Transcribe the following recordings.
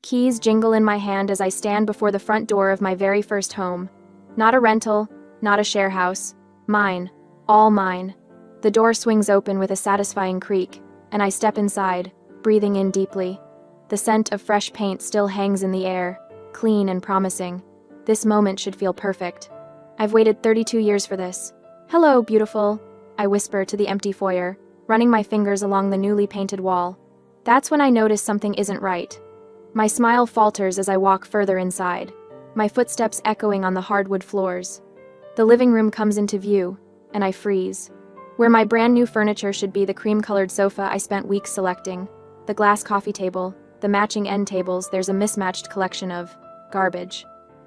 Keys jingle in my hand as I stand before the front door of my very first home. Not a rental, not a share house. Mine. All mine. The door swings open with a satisfying creak, and I step inside, breathing in deeply. The scent of fresh paint still hangs in the air, clean and promising. This moment should feel perfect. I've waited 32 years for this. "Hello, beautiful," I whisper to the empty foyer, running my fingers along the newly painted wall. That's when I notice something isn't right. My smile falters as I walk further inside, my footsteps echoing on the hardwood floors. The living room comes into view, and I freeze. Where my brand new furniture should be the cream-colored sofa I spent weeks selecting, the glass coffee table, the matching end tables, there's a mismatched collection of garbage.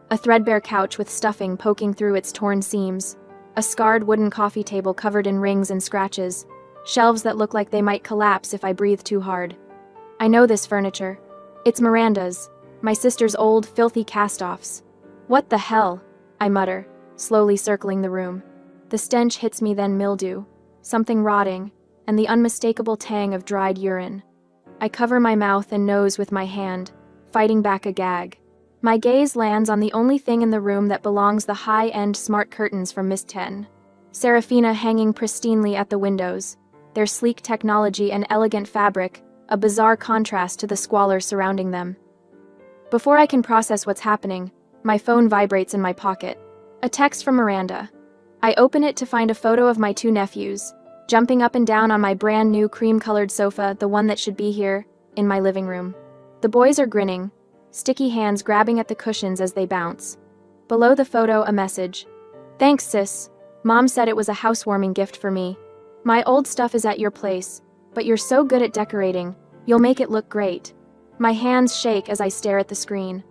A threadbare couch with stuffing poking through its torn seams, a scarred wooden coffee table covered in rings and scratches, shelves that look like they might collapse if I breathe too hard. I know this furniture. It's Miranda's, my sister's old, filthy cast-offs. "What the hell?" I mutter, slowly circling the room. The stench hits me, then mildew, something rotting, and the unmistakable tang of dried urine. I cover my mouth and nose with my hand, fighting back a gag. My gaze lands on the only thing in the room that belongs: the high-end smart curtains from Miss 10. Serafina hanging pristinely at the windows, their sleek technology and elegant fabric a bizarre contrast to the squalor surrounding them. Before I can process what's happening, my phone vibrates in my pocket. A text from Miranda. I open it to find a photo of my two nephews, jumping up and down on my brand new cream-colored sofa, the one that should be here, in my living room. The boys are grinning, sticky hands grabbing at the cushions as they bounce. Below the photo, a message. "Thanks, sis. Mom said it was a housewarming gift for me. My old stuff is at your place, but you're so good at decorating, you'll make it look great." My hands shake as I stare at the screen.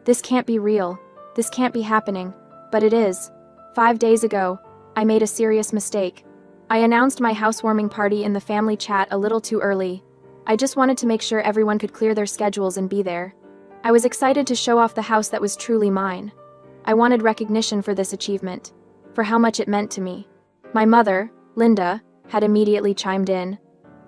This can't be real. This can't be happening. But it is. 5 days ago, I made a serious mistake. I announced my housewarming party in the family chat a little too early. I just wanted to make sure everyone could clear their schedules and be there. I was excited to show off the house that was truly mine. I wanted recognition for this achievement, for how much it meant to me. My mother, Linda, had immediately chimed in.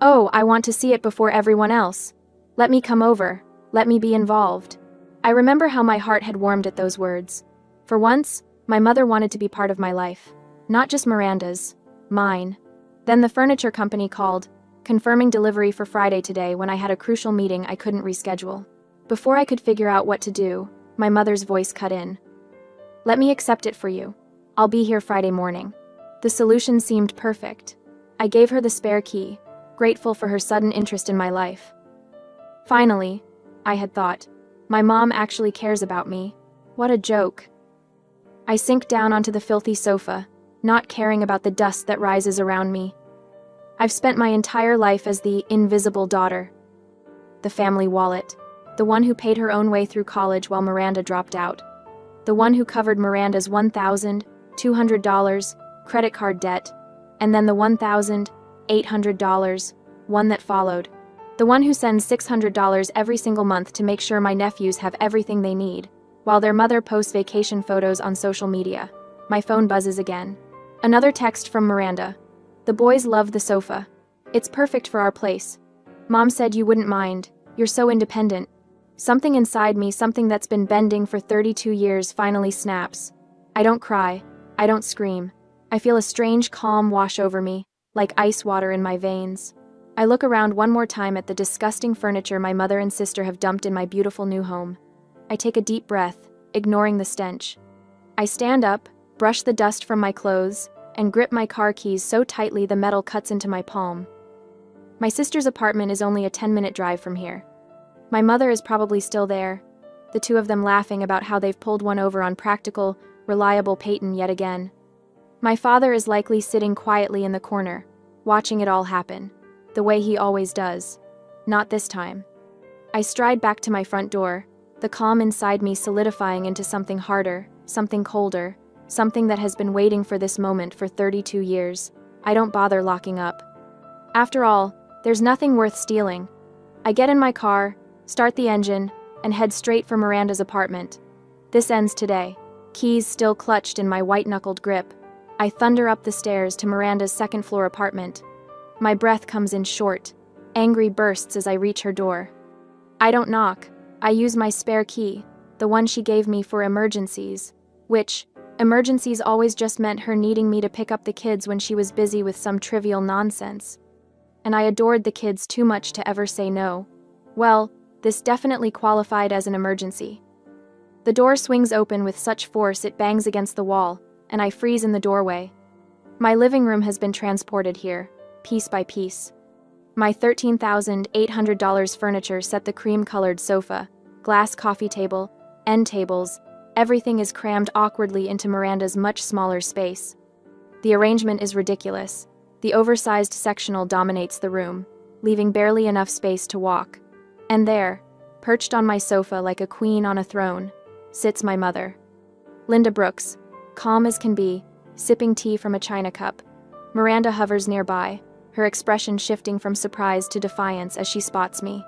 "Oh, I want to see it before everyone else. Let me come over. Let me be involved." I remember how my heart had warmed at those words. For once, my mother wanted to be part of my life. Not just Miranda's. Mine. Then the furniture company called, confirming delivery for Friday today when I had a crucial meeting I couldn't reschedule. Before I could figure out what to do, my mother's voice cut in. "Let me accept it for you. I'll be here Friday morning." The solution seemed perfect. I gave her the spare key, grateful for her sudden interest in my life. Finally, I had thought, my mom actually cares about me. What a joke. I sink down onto the filthy sofa, not caring about the dust that rises around me. I've spent my entire life as the invisible daughter. The family wallet. The one who paid her own way through college while Miranda dropped out. The one who covered Miranda's $1,200 credit card debt, and then the $1,800 one that followed. The one who sends $600 every single month to make sure my nephews have everything they need, while their mother posts vacation photos on social media. My phone buzzes again. Another text from Miranda. "The boys love the sofa. It's perfect for our place. Mom said you wouldn't mind. You're so independent." Something inside me, something that's been bending for 32 years, finally snaps. I don't cry. I don't scream. I feel a strange calm wash over me, like ice water in my veins. I look around one more time at the disgusting furniture my mother and sister have dumped in my beautiful new home. I take a deep breath, ignoring the stench. I stand up, brush the dust from my clothes, and grip my car keys so tightly the metal cuts into my palm. My sister's apartment is only a 10-minute drive from here. My mother is probably still there, the two of them laughing about how they've pulled one over on practical, reliable Peyton yet again. My father is likely sitting quietly in the corner, watching it all happen, the way he always does. Not this time. I stride back to my front door, the calm inside me solidifying into something harder, something colder, something that has been waiting for this moment for 32 years. I don't bother locking up. After all, there's nothing worth stealing. I get in my car, start the engine, and head straight for Miranda's apartment. This ends today. Keys still clutched in my white-knuckled grip. I thunder up the stairs to Miranda's second-floor apartment. My breath comes in short, angry bursts as I reach her door. I don't knock. I use my spare key, the one she gave me for emergencies, which, emergencies always just meant her needing me to pick up the kids when she was busy with some trivial nonsense. And I adored the kids too much to ever say no. Well, this definitely qualified as an emergency. The door swings open with such force it bangs against the wall, and I freeze in the doorway. My living room has been transported here, piece by piece. My $13,800 furniture set the cream-colored sofa, glass coffee table, end tables, everything is crammed awkwardly into Miranda's much smaller space. The arrangement is ridiculous. The oversized sectional dominates the room, leaving barely enough space to walk. And there, perched on my sofa like a queen on a throne, sits my mother. Linda Brooks, calm as can be, sipping tea from a china cup. Miranda hovers nearby, her expression shifting from surprise to defiance as she spots me.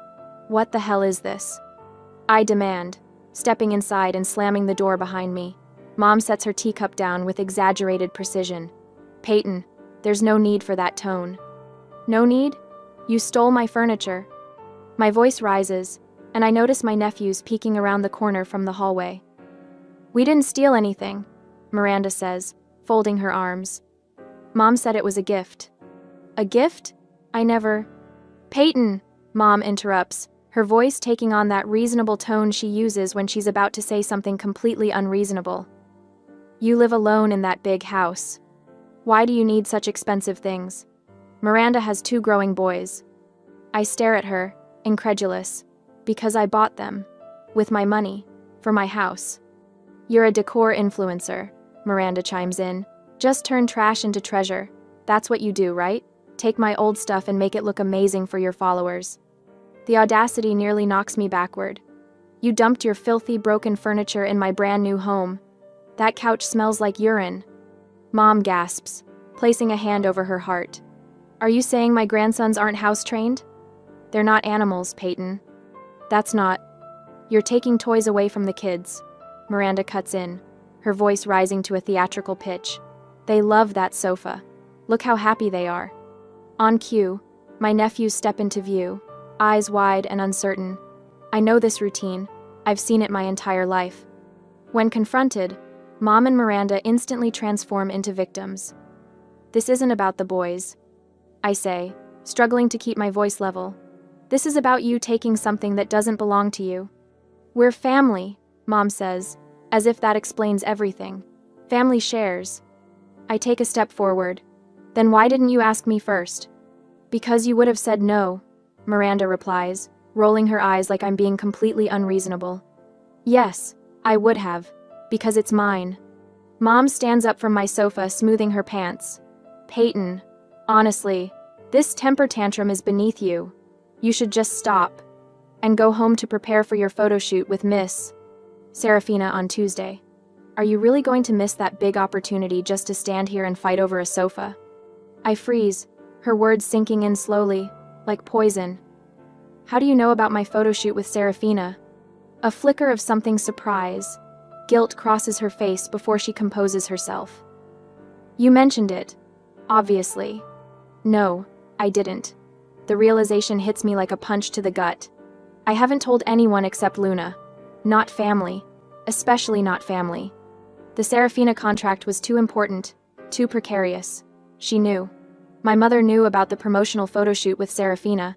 What the hell is this? I demand, stepping inside and slamming the door behind me. Mom sets her teacup down with exaggerated precision. Peyton, there's no need for that tone. No need? You stole my furniture. My voice rises, and I notice my nephews peeking around the corner from the hallway. We didn't steal anything, Miranda says, folding her arms. Mom said it was a gift. A gift? I never… Peyton, Mom interrupts, her voice taking on that reasonable tone she uses when she's about to say something completely unreasonable. You live alone in that big house. Why do you need such expensive things? Miranda has 2 growing boys. I stare at her, incredulous. Because I bought them. With my money. For my house. You're a decor influencer, Miranda chimes in. Just turn trash into treasure. That's what you do, right? Take my old stuff and make it look amazing for your followers. The audacity nearly knocks me backward. You dumped your filthy, broken furniture in my brand new home. That couch smells like urine. Mom gasps, placing a hand over her heart. Are you saying my grandsons aren't house-trained? They're not animals, Peyton. That's not. You're taking toys away from the kids. Miranda cuts in, her voice rising to a theatrical pitch. They love that sofa. Look how happy they are. On cue, my nephews step into view, eyes wide and uncertain. I know this routine. I've seen it my entire life. When confronted, Mom and Miranda instantly transform into victims. This isn't about the boys, I say, struggling to keep my voice level. This is about you taking something that doesn't belong to you. We're family, Mom says, as if that explains everything. Family shares. I take a step forward. Then why didn't you ask me first? Because you would have said no, Miranda replies, rolling her eyes like I'm being completely unreasonable. Yes, I would have. Because it's mine. Mom stands up from my sofa, smoothing her pants. Peyton, honestly, this temper tantrum is beneath you. You should just stop. And go home to prepare for your photo shoot with Miss Serafina on Tuesday. Are you really going to miss that big opportunity just to stand here and fight over a sofa? I freeze, her words sinking in slowly, like poison. How do you know about my photo shoot with Serafina? A flicker of something surprise. Guilt crosses her face before she composes herself. You mentioned it. Obviously. No, I didn't. The realization hits me like a punch to the gut. I haven't told anyone except Luna. Not family. Especially not family. The Serafina contract was too important, too precarious. She knew. My mother knew about the promotional photo shoot with Serafina.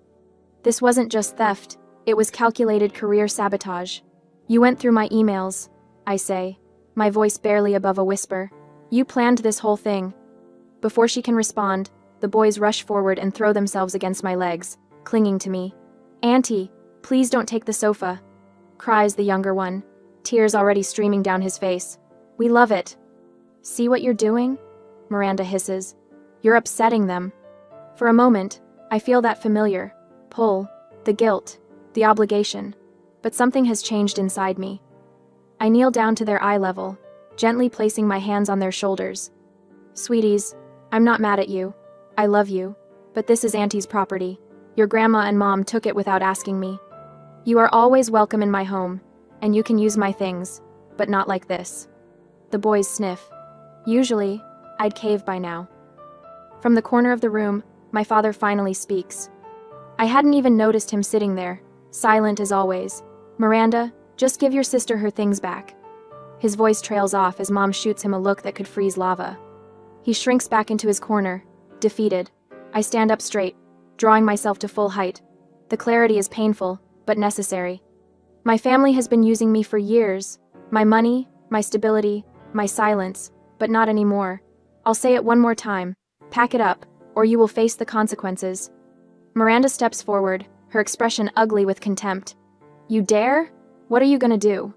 This wasn't just theft, it was calculated career sabotage. You went through my emails, I say, my voice barely above a whisper. You planned this whole thing. Before she can respond, the boys rush forward and throw themselves against my legs, clinging to me. Auntie, please don't take the sofa, cries the younger one, tears already streaming down his face. We love it. See what you're doing? Miranda hisses. You're upsetting them. For a moment, I feel that familiar pull, the guilt, the obligation, but something has changed inside me. I kneel down to their eye level, gently placing my hands on their shoulders. Sweeties, I'm not mad at you. I love you, but this is Auntie's property. Your grandma and mom took it without asking me. You are always welcome in my home, and you can use my things, but not like this. The boys sniff. Usually, I'd cave by now. From the corner of the room, my father finally speaks. I hadn't even noticed him sitting there, silent as always, Miranda, just give your sister her things back. His voice trails off as Mom shoots him a look that could freeze lava. He shrinks back into his corner, defeated. I stand up straight, drawing myself to full height. The clarity is painful, but necessary. My family has been using me for years. My money, my stability, my silence, but not anymore. I'll say it one more time. Pack it up, or you will face the consequences. Miranda steps forward, her expression ugly with contempt. You dare? What are you gonna do?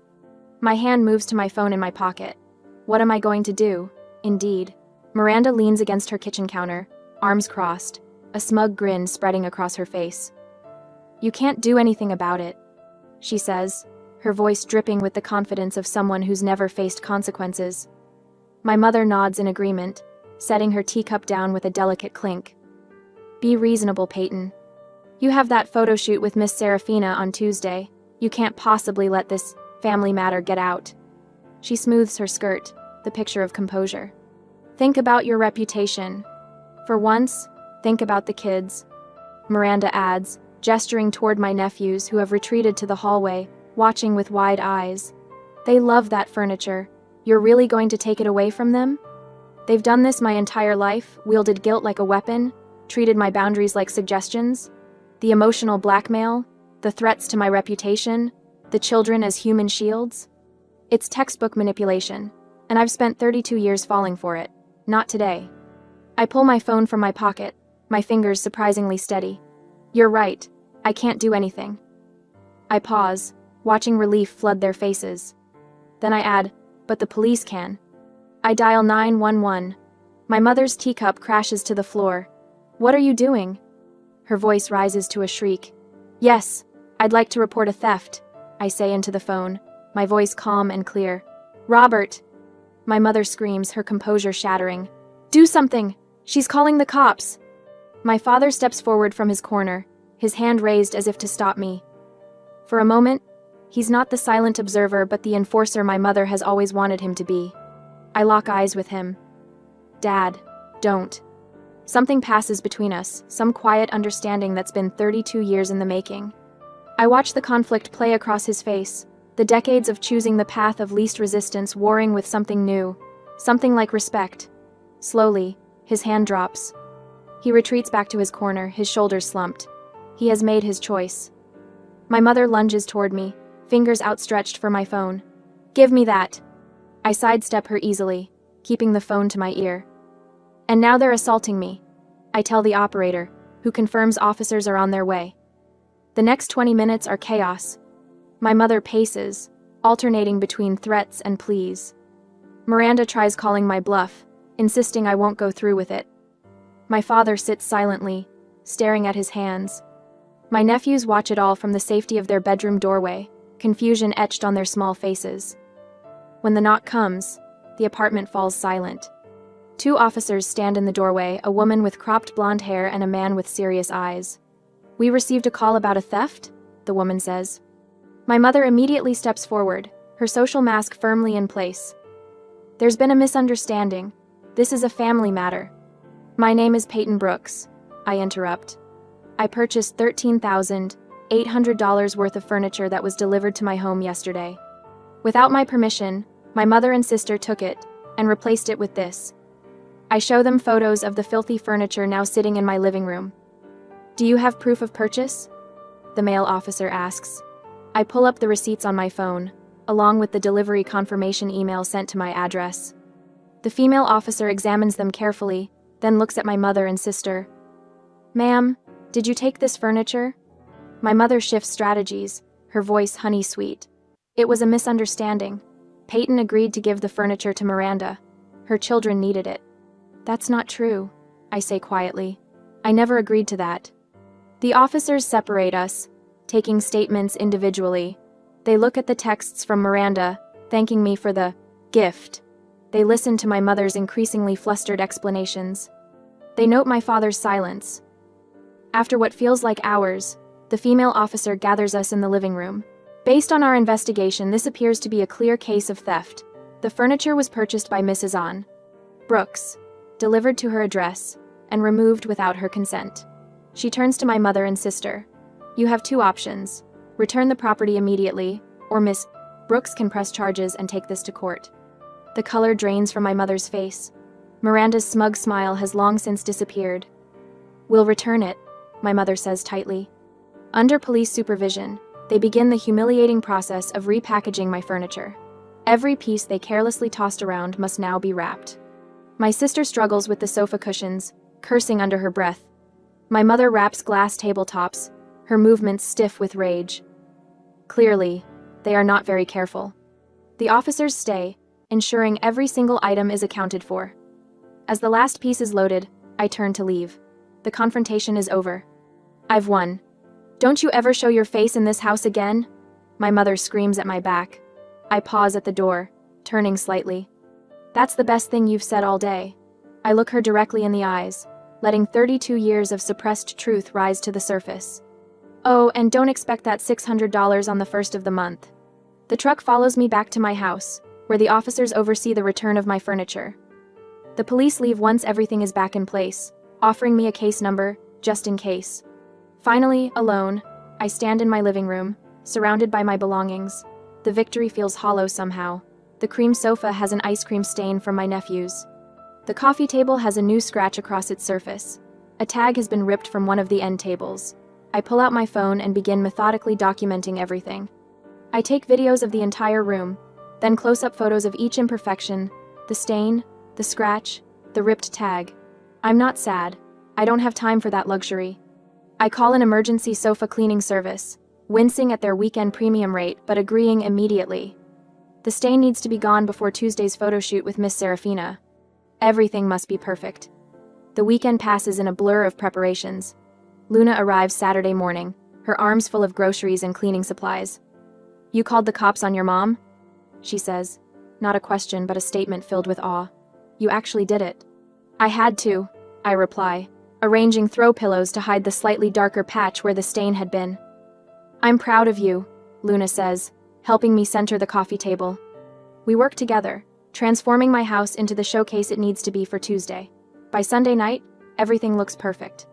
My hand moves to my phone in my pocket. What am I going to do? Indeed. Miranda leans against her kitchen counter, arms crossed, a smug grin spreading across her face. You can't do anything about it, she says, her voice dripping with the confidence of someone who's never faced consequences. My mother nods in agreement, setting her teacup down with a delicate clink. Be reasonable, Peyton. You have that photo shoot with Miss Serafina on Tuesday. You can't possibly let this family matter get out. She smooths her skirt, the picture of composure. Think about your reputation. For once, think about the kids. Miranda adds, gesturing toward my nephews who have retreated to the hallway, watching with wide eyes. They love that furniture. You're really going to take it away from them? They've done this my entire life, wielded guilt like a weapon, treated my boundaries like suggestions. The emotional blackmail, the threats to my reputation, the children as human shields. It's textbook manipulation, and I've spent 32 years falling for it. Not today. I pull my phone from my pocket, my fingers surprisingly steady. You're right, I can't do anything. I pause, watching relief flood their faces. Then I add, but the police can. I dial 911. My mother's teacup crashes to the floor. What are you doing? Her voice rises to a shriek. Yes, I'd like to report a theft, I say into the phone, my voice calm and clear. Robert! My mother screams, her composure shattering. Do something! She's calling the cops! My father steps forward from his corner, his hand raised as if to stop me. For a moment, he's not the silent observer but the enforcer my mother has always wanted him to be. I lock eyes with him. Dad, don't. Something passes between us, some quiet understanding that's been 32 years in the making. I watch the conflict play across his face, the decades of choosing the path of least resistance warring with something new, something like respect. Slowly, his hand drops. He retreats back to his corner, his shoulders slumped. He has made his choice. My mother lunges toward me, fingers outstretched for my phone. Give me that. I sidestep her easily, keeping the phone to my ear. And now they're assaulting me. I tell the operator, who confirms officers are on their way. The next 20 minutes are chaos. My mother paces, alternating between threats and pleas. Miranda tries calling my bluff, insisting I won't go through with it. My father sits silently, staring at his hands. My nephews watch it all from the safety of their bedroom doorway, confusion etched on their small faces. When the knock comes, the apartment falls silent. 2 officers stand in the doorway, a woman with cropped blonde hair and a man with serious eyes. We received a call about a theft, the woman says. My mother immediately steps forward, her social mask firmly in place. There's been a misunderstanding. This is a family matter. My name is Peyton Brooks, I interrupt. I purchased $13,800 worth of furniture that was delivered to my home yesterday. Without my permission, my mother and sister took it and replaced it with this. I show them photos of the filthy furniture now sitting in my living room. Do you have proof of purchase? The male officer asks. I pull up the receipts on my phone, along with the delivery confirmation email sent to my address. The female officer examines them carefully, then looks at my mother and sister. Ma'am, did you take this furniture? My mother shifts strategies, her voice honey-sweet. It was a misunderstanding. Peyton agreed to give the furniture to Miranda. Her children needed it. That's not true, I say quietly. I never agreed to that. The officers separate us, taking statements individually. They look at the texts from Miranda, thanking me for the gift. They listen to my mother's increasingly flustered explanations. They note my father's silence. After what feels like hours, the female officer gathers us in the living room. Based on our investigation, this appears to be a clear case of theft. The furniture was purchased by Mrs. Ann Brooks, delivered to her address, and removed without her consent. She turns to my mother and sister. You have 2 options. Return the property immediately, or Miss Brooks can press charges and take this to court. The color drains from my mother's face. Miranda's smug smile has long since disappeared. We'll return it, my mother says tightly. Under police supervision, they begin the humiliating process of repackaging my furniture. Every piece they carelessly tossed around must now be wrapped. My sister struggles with the sofa cushions, cursing under her breath. My mother wraps glass tabletops, her movements stiff with rage. Clearly, they are not very careful. The officers stay, ensuring every single item is accounted for. As the last piece is loaded, I turn to leave. The confrontation is over. I've won. Don't you ever show your face in this house again? My mother screams at my back. I pause at the door, turning slightly. That's the best thing you've said all day. I look her directly in the eyes, letting 32 years of suppressed truth rise to the surface. Oh, and don't expect that $600 on the first of the month. The truck follows me back to my house, where the officers oversee the return of my furniture. The police leave once everything is back in place, offering me a case number, just in case. Finally, alone, I stand in my living room, surrounded by my belongings. The victory feels hollow somehow. The cream sofa has an ice cream stain from my nephew's. The coffee table has a new scratch across its surface. A tag has been ripped from one of the end tables. I pull out my phone and begin methodically documenting everything. I take videos of the entire room, then close-up photos of each imperfection, the stain, the scratch, the ripped tag. I'm not sad. I don't have time for that luxury. I call an emergency sofa cleaning service, wincing at their weekend premium rate but agreeing immediately. The stain needs to be gone before Tuesday's photo shoot with Miss Serafina. Everything must be perfect. The weekend passes in a blur of preparations. Luna arrives Saturday morning, her arms full of groceries and cleaning supplies. You called the cops on your mom? She says. Not a question, but a statement filled with awe. You actually did it. I had to, I reply, arranging throw pillows to hide the slightly darker patch where the stain had been. I'm proud of you, Luna says, helping me center the coffee table. We work together, transforming my house into the showcase it needs to be for Tuesday. By Sunday night, everything looks perfect.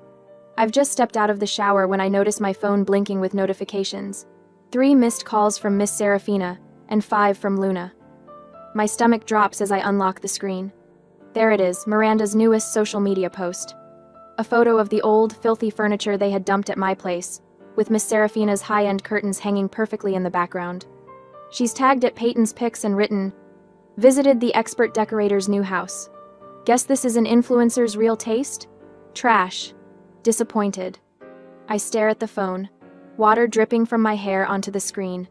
I've just stepped out of the shower when I notice my phone blinking with notifications. 3 missed calls from Miss Serafina, and 5 from Luna. My stomach drops as I unlock the screen. There it is, Miranda's newest social media post. A photo of the old, filthy furniture they had dumped at my place, with Miss Serafina's high-end curtains hanging perfectly in the background. She's tagged at Peyton's pics and written, "Visited the expert decorator's new house. Guess this is an influencer's real taste? Trash. Disappointed." I stare at the phone, water dripping from my hair onto the screen.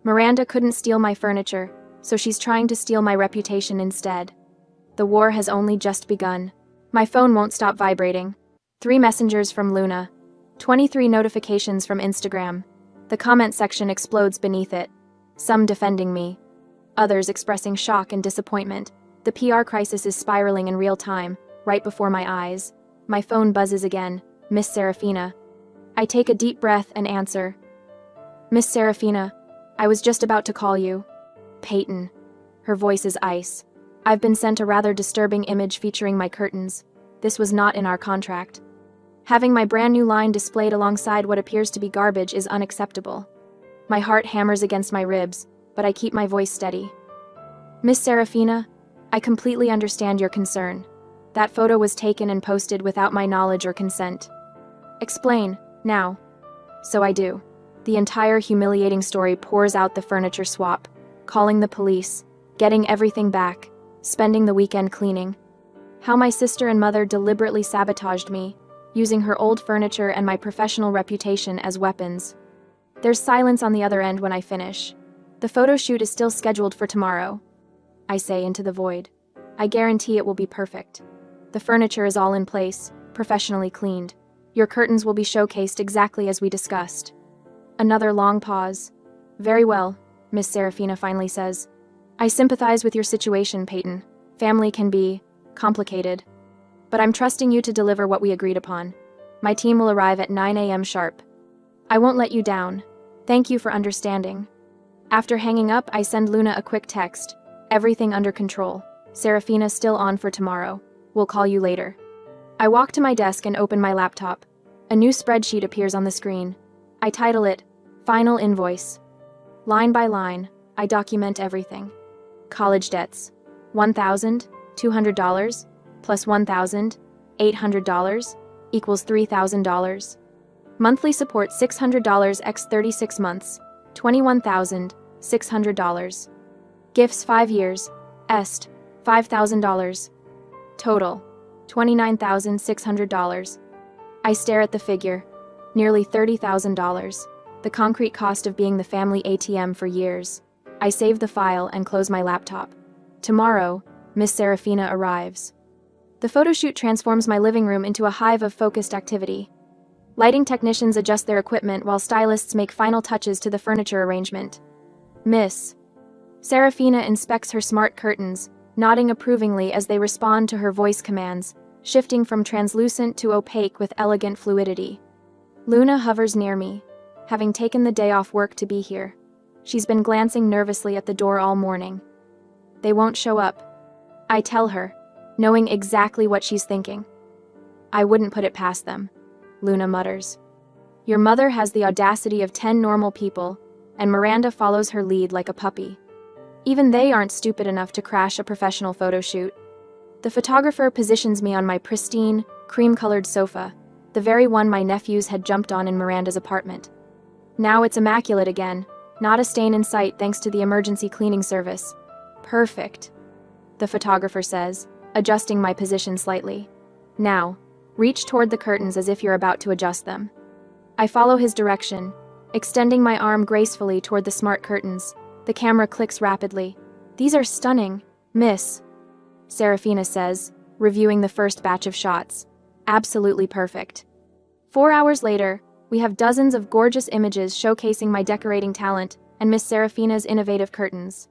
Miranda couldn't steal my furniture, so she's trying to steal my reputation instead. The war has only just begun. My phone won't stop vibrating. 3 messengers from Luna. 23 notifications from Instagram. The comment section explodes beneath it. Some defending me. Others expressing shock and disappointment. The PR crisis is spiraling in real time, right before my eyes. My phone buzzes again. Miss Serafina. I take a deep breath and answer. Miss Serafina, I was just about to call you. Peyton. Her voice is ice. I've been sent a rather disturbing image featuring my curtains. This was not in our contract. Having my brand new line displayed alongside what appears to be garbage is unacceptable. My heart hammers against my ribs, but I keep my voice steady. Miss Serafina, I completely understand your concern. That photo was taken and posted without my knowledge or consent. Explain, now. So I do. The entire humiliating story pours out: the furniture swap, calling the police, getting everything back, spending the weekend cleaning. How my sister and mother deliberately sabotaged me, using her old furniture and my professional reputation as weapons. There's silence on the other end when I finish. The photo shoot is still scheduled for tomorrow, I say into the void. I guarantee it will be perfect. The furniture is all in place, professionally cleaned. Your curtains will be showcased exactly as we discussed. Another long pause. Very well, Miss Serafina finally says. I sympathize with your situation, Peyton. Family can be complicated. But I'm trusting you to deliver what we agreed upon. My team will arrive at 9 a.m. sharp. I won't let you down. Thank you for understanding. After hanging up, I send Luna a quick text. Everything under control. Serafina still on for tomorrow. We'll call you later. I walk to my desk and open my laptop. A new spreadsheet appears on the screen. I title it, Final invoice. Line by line, I document everything. College debts, $1,200 plus $1,800 equals $3,000. Monthly support $600 x 36 months, $21,600. Gifts 5 years, est, $5,000. Total, $29,600. I stare at the figure, nearly $30,000, the concrete cost of being the family ATM for years. I save the file and close my laptop. Tomorrow, Miss Serafina arrives. The photoshoot transforms my living room into a hive of focused activity. Lighting technicians adjust their equipment while stylists make final touches to the furniture arrangement. Miss Serafina inspects her smart curtains, nodding approvingly as they respond to her voice commands, shifting from translucent to opaque with elegant fluidity. Luna hovers near me, having taken the day off work to be here. She's been glancing nervously at the door all morning. They won't show up. I tell her, knowing exactly what she's thinking. I wouldn't put it past them, Luna mutters. Your mother has the audacity of 10 normal people, and Miranda follows her lead like a puppy. Even they aren't stupid enough to crash a professional photo shoot. The photographer positions me on my pristine, cream-colored sofa, the very one my nephews had jumped on in Miranda's apartment. Now it's immaculate again, not a stain in sight thanks to the emergency cleaning service. Perfect, the photographer says, adjusting my position slightly. Now, reach toward the curtains as if you're about to adjust them. I follow his direction, extending my arm gracefully toward the smart curtains. The camera clicks rapidly. These are stunning, Miss Serafina says, reviewing the first batch of shots. Absolutely perfect. 4 hours later, we have dozens of gorgeous images showcasing my decorating talent and Miss Serafina's innovative curtains.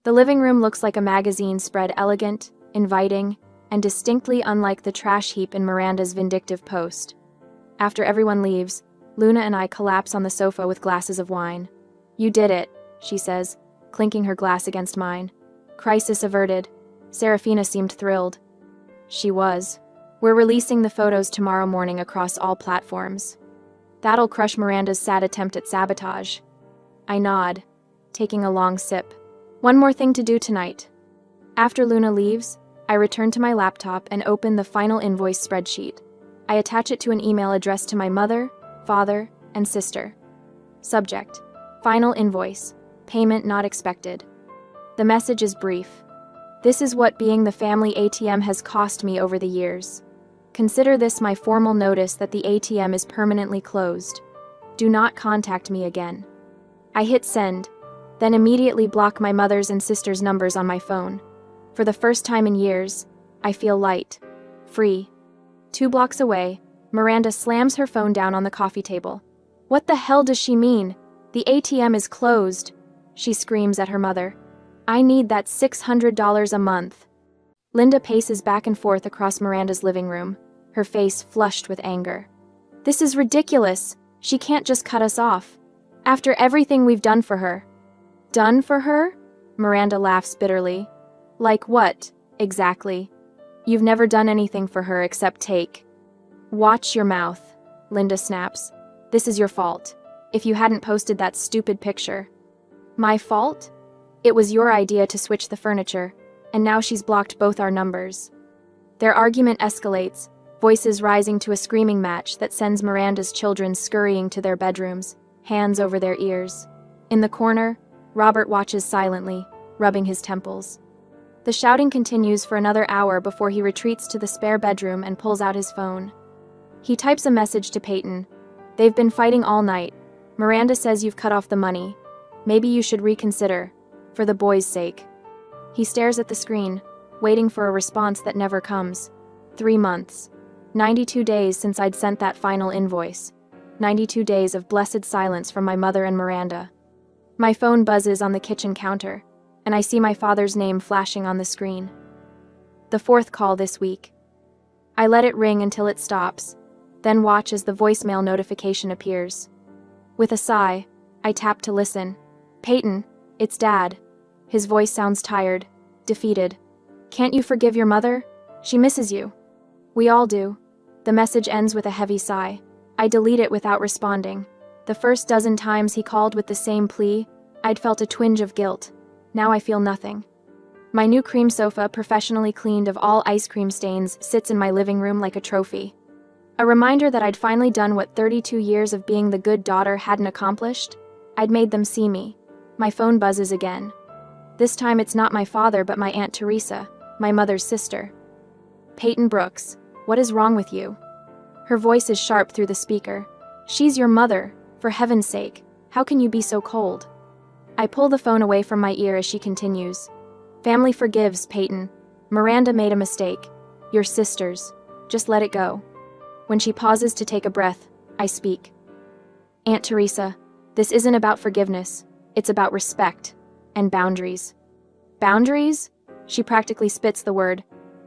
The living room looks like a magazine spread elegant, inviting, and distinctly unlike the trash heap in Miranda's vindictive post. After everyone leaves, Luna and I collapse on the sofa with glasses of wine. You did it, she says, clinking her glass against mine. Crisis averted. Serafina seemed thrilled. She was. We're releasing the photos tomorrow morning across all platforms. That'll crush Miranda's sad attempt at sabotage. I nod, taking a long sip. One more thing to do tonight. After Luna leaves, I return to my laptop and open the final invoice spreadsheet. I attach it to an email addressed to my mother, father, and sister. Subject: Final invoice. Payment not expected. The message is brief. This is what being the family ATM has cost me over the years. Consider this my formal notice that the ATM is permanently closed. Do not contact me again. I hit send, then immediately block my mother's and sister's numbers on my phone. For the first time in years, I feel light, free. 2 blocks away, Miranda slams her phone down on the coffee table. What the hell does she mean? The ATM is closed, she screams at her mother. I need that $600 a month. Linda paces back and forth across Miranda's living room, her face flushed with anger. This is ridiculous. She can't just cut us off. After everything we've done for her. Done for her? Miranda laughs bitterly. Like what, exactly? You've never done anything for her except take. Watch your mouth, Linda snaps. This is your fault. If you hadn't posted that stupid picture. My fault? It was your idea to switch the furniture, and now she's blocked both our numbers. Their argument escalates, voices rising to a screaming match that sends Miranda's children scurrying to their bedrooms, hands over their ears. In the corner, Robert watches silently, rubbing his temples. The shouting continues for another hour before he retreats to the spare bedroom and pulls out his phone. He types a message to Peyton. They've been fighting all night. Miranda says you've cut off the money. Maybe you should reconsider, for the boys' sake. He stares at the screen, waiting for a response that never comes. 3 months. 92 days since I'd sent that final invoice. 92 days of blessed silence from my mother and Miranda. My phone buzzes on the kitchen counter, and I see my father's name flashing on the screen. The 4th call this week. I let it ring until it stops, then watch as the voicemail notification appears. With a sigh, I tap to listen. Peyton, it's Dad. His voice sounds tired, defeated. Can't you forgive your mother? She misses you. We all do. The message ends with a heavy sigh. I delete it without responding. The first dozen times he called with the same plea, I'd felt a twinge of guilt. Now I feel nothing. My new cream sofa, professionally cleaned of all ice cream stains, sits in my living room like a trophy. A reminder that I'd finally done what 32 years of being the good daughter hadn't accomplished. I'd made them see me. My phone buzzes again. This time it's not my father but my Aunt Teresa, my mother's sister. Peyton Brooks, what is wrong with you? Her voice is sharp through the speaker. She's your mother, for heaven's sake. How can you be so cold? I pull the phone away from my ear as she continues. Family forgives, Peyton. Miranda made a mistake. You're sisters. Just let it go. When she pauses to take a breath, I speak. Aunt Teresa, this isn't about forgiveness. It's about respect and boundaries. Boundaries? She practically spits the word.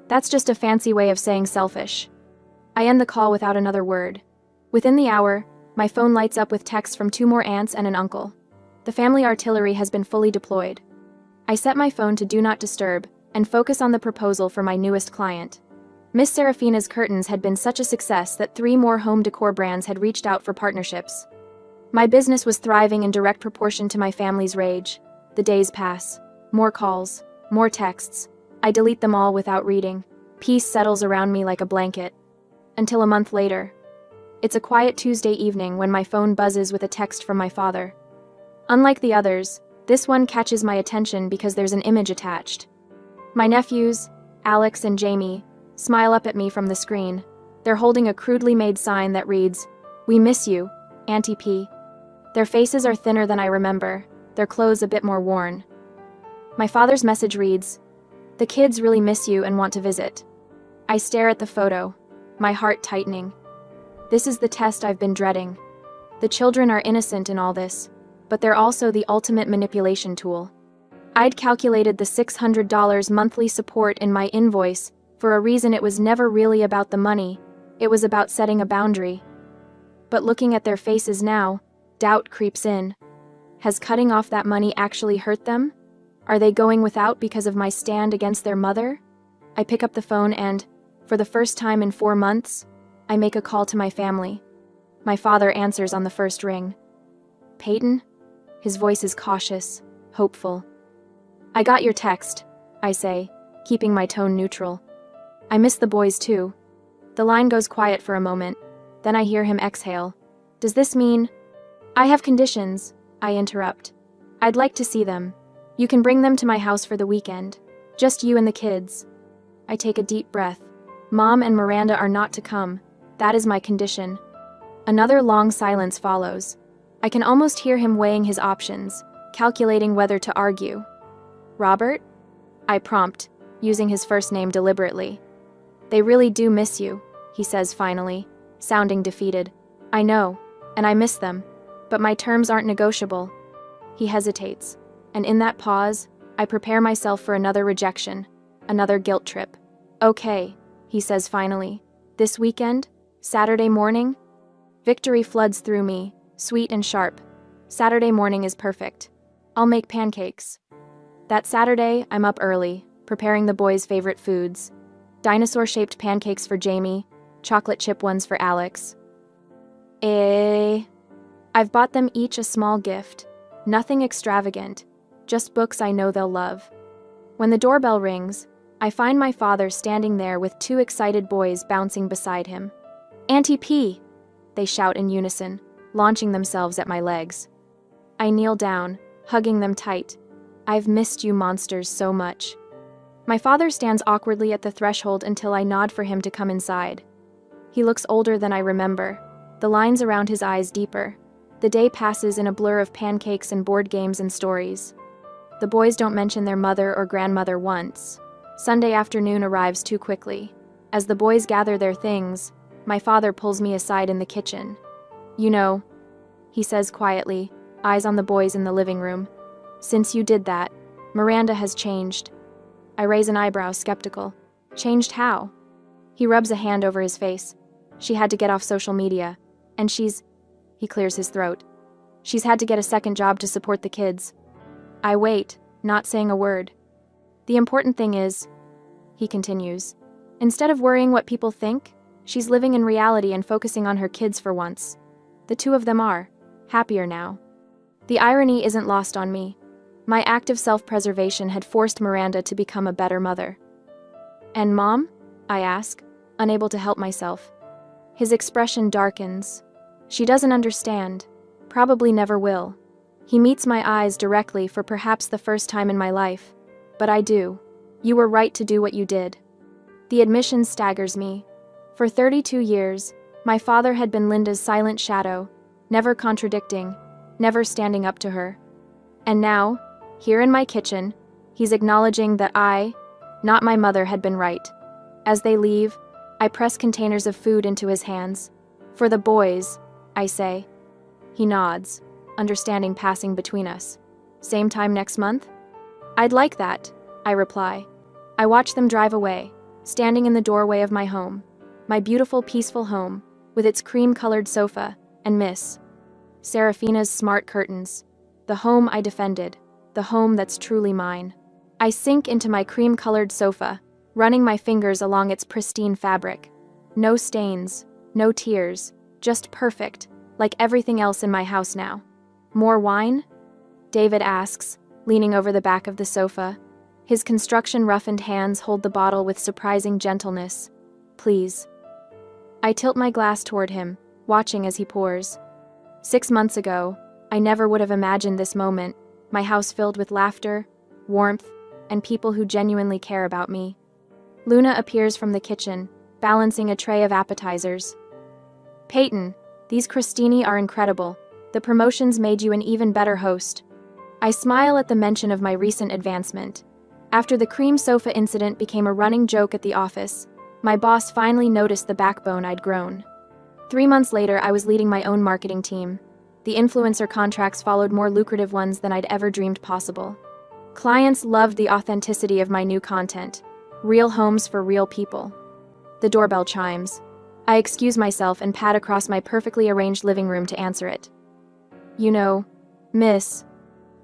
That's just a fancy way of saying selfish. I end the call without another word. Within the hour, my phone lights up with texts from 2 more aunts and an uncle. The family artillery has been fully deployed. I set my phone to Do Not Disturb and focus on the proposal for my newest client. Miss Serafina's curtains had been such a success that 3 more home decor brands had reached out for partnerships. My business was thriving in direct proportion to my family's rage. The days pass. More calls, more texts. I delete them all without reading. Peace settles around me like a blanket. Until a month later. It's a quiet Tuesday evening when my phone buzzes with a text from my father. Unlike the others, this one catches my attention because there's an image attached. My nephews, Alex and Jamie, smile up at me from the screen. They're holding a crudely made sign that reads, "We miss you, Auntie P." Their faces are thinner than I remember, their clothes a bit more worn. My father's message reads, "The kids really miss you and want to visit." I stare at the photo, my heart tightening. This is the test I've been dreading. The children are innocent in all this, but they're also the ultimate manipulation tool. I'd calculated the $600 monthly support in my invoice for a reason. It was never really about the money, it was about setting a boundary. But looking at their faces now, doubt creeps in. Has cutting off that money actually hurt them? Are they going without because of my stand against their mother? I pick up the phone and, for the first time in 4 months, I make a call to my family. My father answers on the first ring. Peyton? His voice is cautious, hopeful. I got your text, I say, keeping my tone neutral. I miss the boys too. The line goes quiet for a moment, then I hear him exhale. Does this mean? I have conditions, I interrupt. I'd like to see them. You can bring them to my house for the weekend. Just you and the kids. I take a deep breath. Mom and Miranda are not to come. That is my condition. Another long silence follows. I can almost hear him weighing his options, calculating whether to argue. Robert? I prompt, using his first name deliberately. They really do miss you, he says finally, sounding defeated. I know, and I miss them, but my terms aren't negotiable. He hesitates, and in that pause, I prepare myself for another rejection, another guilt trip. Okay, he says finally. This weekend? Saturday morning? Victory floods through me, sweet and sharp. Saturday morning is perfect. I'll make pancakes. That Saturday, I'm up early, preparing the boys' favorite foods. Dinosaur-shaped pancakes for Jamie, chocolate chip ones for Alex. I've bought them each a small gift. Nothing extravagant, just books I know they'll love. When the doorbell rings, I find my father standing there with 2 excited boys bouncing beside him. Auntie P! They shout in unison, launching themselves at my legs. I kneel down, hugging them tight. I've missed you monsters so much. My father stands awkwardly at the threshold until I nod for him to come inside. He looks older than I remember, the lines around his eyes deeper. The day passes in a blur of pancakes and board games and stories. The boys don't mention their mother or grandmother once. Sunday afternoon arrives too quickly. As the boys gather their things, my father pulls me aside in the kitchen. You know, he says quietly, eyes on the boys in the living room. Since you did that, Miranda has changed. I raise an eyebrow, skeptical. Changed how? He rubs a hand over his face. She had to get off social media, and he clears his throat. She's had to get a second job to support the kids. I wait, not saying a word. The important thing is, he continues, instead of worrying what people think, she's living in reality and focusing on her kids for once. The 2 of them are, happier now. The irony isn't lost on me. My active self-preservation had forced Miranda to become a better mother. "And Mom?" I ask, unable to help myself. His expression darkens. She doesn't understand. Probably never will. He meets my eyes directly for perhaps the first time in my life. But I do. You were right to do what you did. The admission staggers me. For 32 years, my father had been Linda's silent shadow, never contradicting, never standing up to her. And now, here in my kitchen, he's acknowledging that I, not my mother, had been right. As they leave, I press containers of food into his hands. "For the boys," I say. He nods, understanding passing between us. "Same time next month?" "I'd like that," I reply. I watch them drive away, standing in the doorway of my home. My beautiful, peaceful home, with its cream-colored sofa and Miss Serafina's smart curtains. The home I defended, the home that's truly mine. I sink into my cream-colored sofa, running my fingers along its pristine fabric. No stains, no tears, just perfect, like everything else in my house now. "More wine?" David asks, leaning over the back of the sofa. His construction-roughened hands hold the bottle with surprising gentleness. "Please." I tilt my glass toward him, watching as he pours. 6 months ago, I never would have imagined this moment, my house filled with laughter, warmth, and people who genuinely care about me. Luna appears from the kitchen, balancing a tray of appetizers. "Peyton, these crostini are incredible. The promotions made you an even better host." I smile at the mention of my recent advancement. After the cream sofa incident became a running joke at the office, my boss finally noticed the backbone I'd grown. 3 months later, I was leading my own marketing team. The influencer contracts followed more lucrative ones than I'd ever dreamed possible. Clients loved the authenticity of my new content. Real homes for real people. The doorbell chimes. I excuse myself and pad across my perfectly arranged living room to answer it. "You know, Miss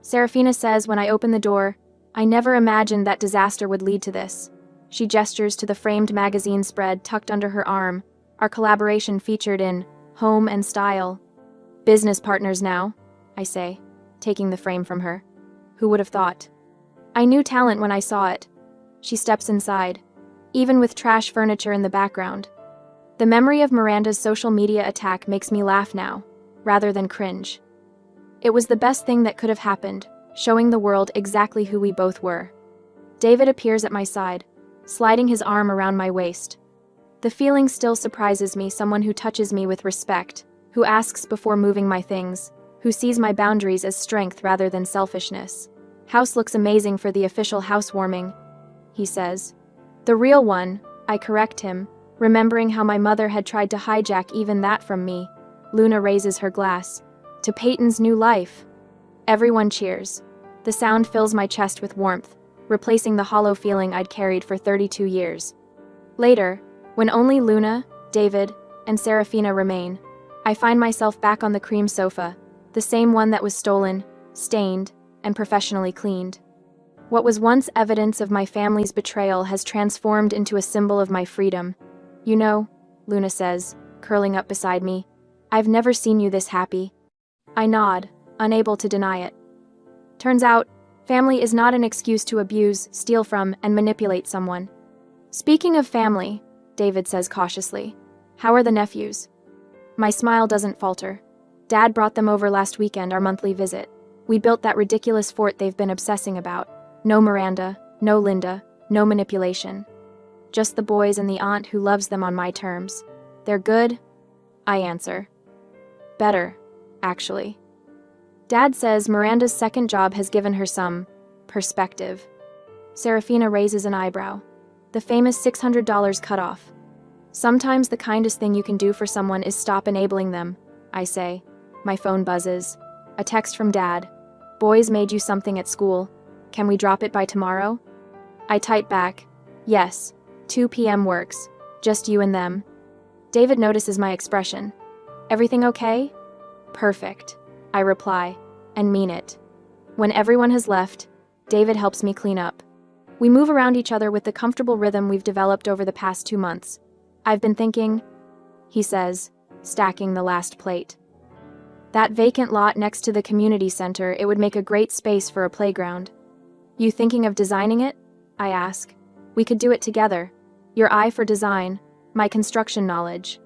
Serafina says when I open the door, I never imagined that disaster would lead to this." She gestures to the framed magazine spread tucked under her arm, our collaboration featured in Home and Style. "Business partners now," I say, taking the frame from her. "Who would have thought?" "I knew talent when I saw it." She steps inside, even with trash furniture in the background. The memory of Miranda's social media attack makes me laugh now, rather than cringe. It was the best thing that could have happened, showing the world exactly who we both were. David appears at my side, sliding his arm around my waist. The feeling still surprises me, someone who touches me with respect, who asks before moving my things, who sees my boundaries as strength rather than selfishness. "House looks amazing for the official housewarming," he says. "The real one," I correct him, remembering how my mother had tried to hijack even that from me. Luna raises her glass. "To Peyton's new life." Everyone cheers. The sound fills my chest with warmth, replacing the hollow feeling I'd carried for 32 years. Later, when only Luna, David, and Serafina remain, I find myself back on the cream sofa, the same one that was stolen, stained, and professionally cleaned. What was once evidence of my family's betrayal has transformed into a symbol of my freedom. "You know," Luna says, curling up beside me, "I've never seen you this happy." I nod, unable to deny it. Turns out, family is not an excuse to abuse, steal from, and manipulate someone. "Speaking of family," David says cautiously, "how are the nephews?" My smile doesn't falter. Dad brought them over last weekend, our monthly visit. We built that ridiculous fort they've been obsessing about. No Miranda, no Linda, no manipulation. Just the boys and the aunt who loves them on my terms. They're good, I answer. Better, actually. Dad says Miranda's second job has given her some perspective. Serafina raises an eyebrow. The famous $600 cutoff. Sometimes the kindest thing you can do for someone is stop enabling them, I say. My phone buzzes. A text from Dad. Boys made you something at school. Can we drop it by tomorrow? I type back. Yes, 2 p.m. works. Just you and them. David notices my expression. Everything okay? Perfect, I reply, and mean it. When everyone has left, David helps me clean up. We move around each other with the comfortable rhythm we've developed over the past 2 months. I've been thinking, he says, stacking the last plate. That vacant lot next to the community center, it would make a great space for a playground. You thinking of designing it? I ask. We could do it together. Your eye for design, my construction knowledge.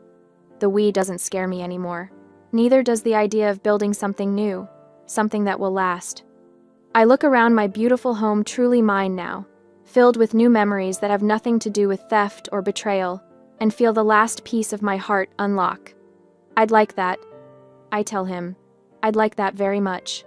The we doesn't scare me anymore. Neither does the idea of building something new, something that will last. I look around my beautiful home, truly mine now, filled with new memories that have nothing to do with theft or betrayal, and feel the last piece of my heart unlock. I'd like that. I tell him, I'd like that very much.